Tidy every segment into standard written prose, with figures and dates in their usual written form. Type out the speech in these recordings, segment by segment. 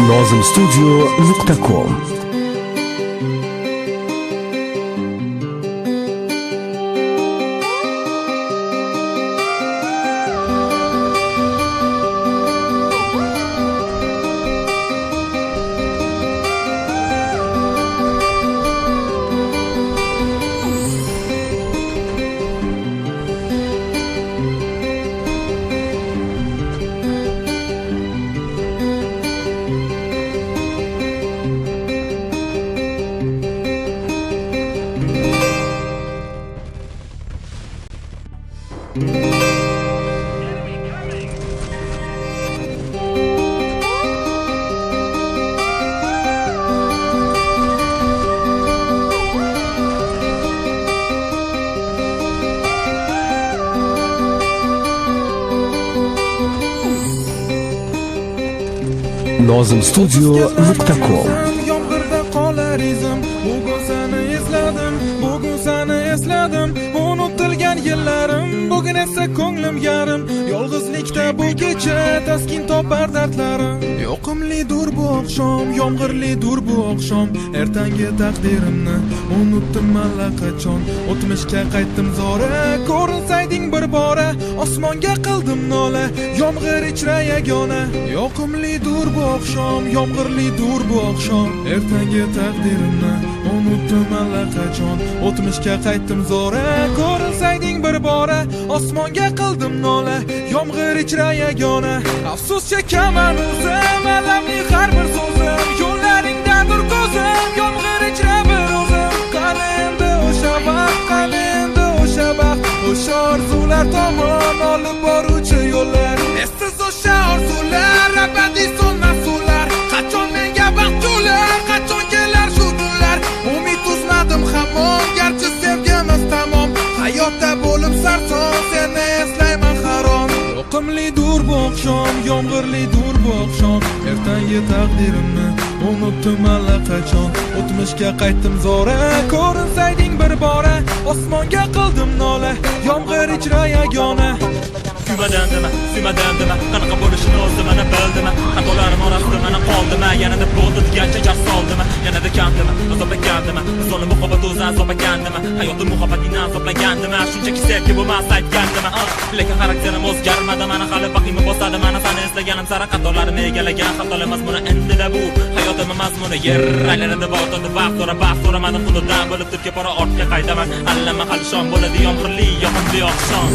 nozimstudio.com. nozimstudio.com. Yomg'irda qolar izim, bugun seni esladim, bugun seni esladim, unutilgan yillarim, bugun esa ko'nglim yarim, yolg'izlikda bu kecha taskin topar dardlarim. Yoqimlidir bu oqshom, yomg'irlidir bu oqshom, ertangi taqdirimni unutdim allaqachon, o'tmishga qaytdim zora, ko'rinsayding bir bora, osmonga qildim nola, yomg'ir ichra yagona. Yoqimlidir bu oqshom, yomg'irlidir bu oqshom, ertangi taqdirimni unutdim allaqachon, o'tmishga qaytdim zora, ko'rinsayding bir bora, osmonga qildim nola, yomg'ir ichra yagona. Afsus chekaman o'zim, alamli har bir so'zim, yo'llaringdandir ko'zim, yomg'ir ichra bir o'zim. Qani endi o'sha vaqt, qani endi o'sha baxt, o'sha orzular tomon olib boruvchi yo'llar. Essiz o'sha orzular, abadiy so'nmas suvlar, qachon menga baxt to'lar, qachon kelar shu kunlar. Umid uzmadim hamon, garchi sevgimiz tamom, hayotda bo'lib sarson, seni eslayman har on. Yoqimlidir bu oqshom, yomg'irlidir bu oqshom, ertangi taqdirimni unutdim allaqachon, o'tmishga qaytdim zora, ko'rinsayding bir bora, osmonga qildim nola, yomg'ir ichra yagona. Kuymadan dema, suymadan dema, qanaqa bo'lishini o'zi mana bildimi, xatolarim orasida mana qoldimi, yanada bo'ldi degancha jar soldimi, yanada kamdimi, azob ekandimi, zo'rni muhabbat o'zi azob ekandimi, hayotda muhabbatingni azoblagandimi, shunchaki sevgi bo'lmas aytgandimi, lekin xarakterim o'zgarmadi, mana hali vahima bosadi, mana seni eslaganim sari xatolarim egallagan, xatolar mazmuni endida bu hayotim mazmuni, yer aylanadi botinda vaqt so'ramadim xudodan bo'lib turga pora ortga qaytaman, allama hali shom bo'ladi yomg'irli yoqimli oqshom.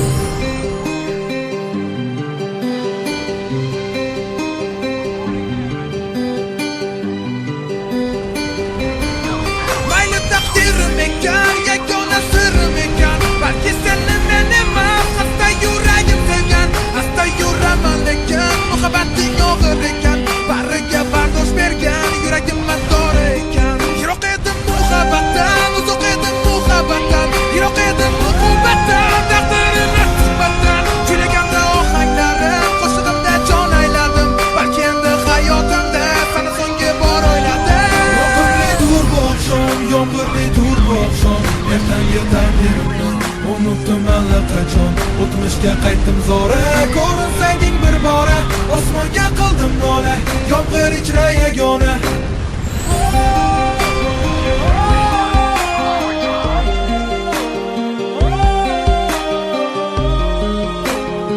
Yagona sirrim ekan, balki seni men emas, hasta yuragim sevgan, hasta yuraman lekin muhabbating og'ir ekan, bariga bardosh bergan yuragim madori ekan. Yiroq edim muhabbatdan, uzoq edim muhabbatdan, yiroq edim muhabbatdan, taqdirimni suhbatdan, kuylaganda ohanglarim, qo'shig'imda jon ayladim, balki endi hayotimda seni so'nggi bor o'yladim. Yoqimlidir bu oqshom, yomg'irlidir bu oqshom, ertangi taqdirimni unutdim allaqachon, o'tmishga qaytdim zora, ko'rinsayding bir bora, osmonga qildim nola, yomg'ir ichra yagona.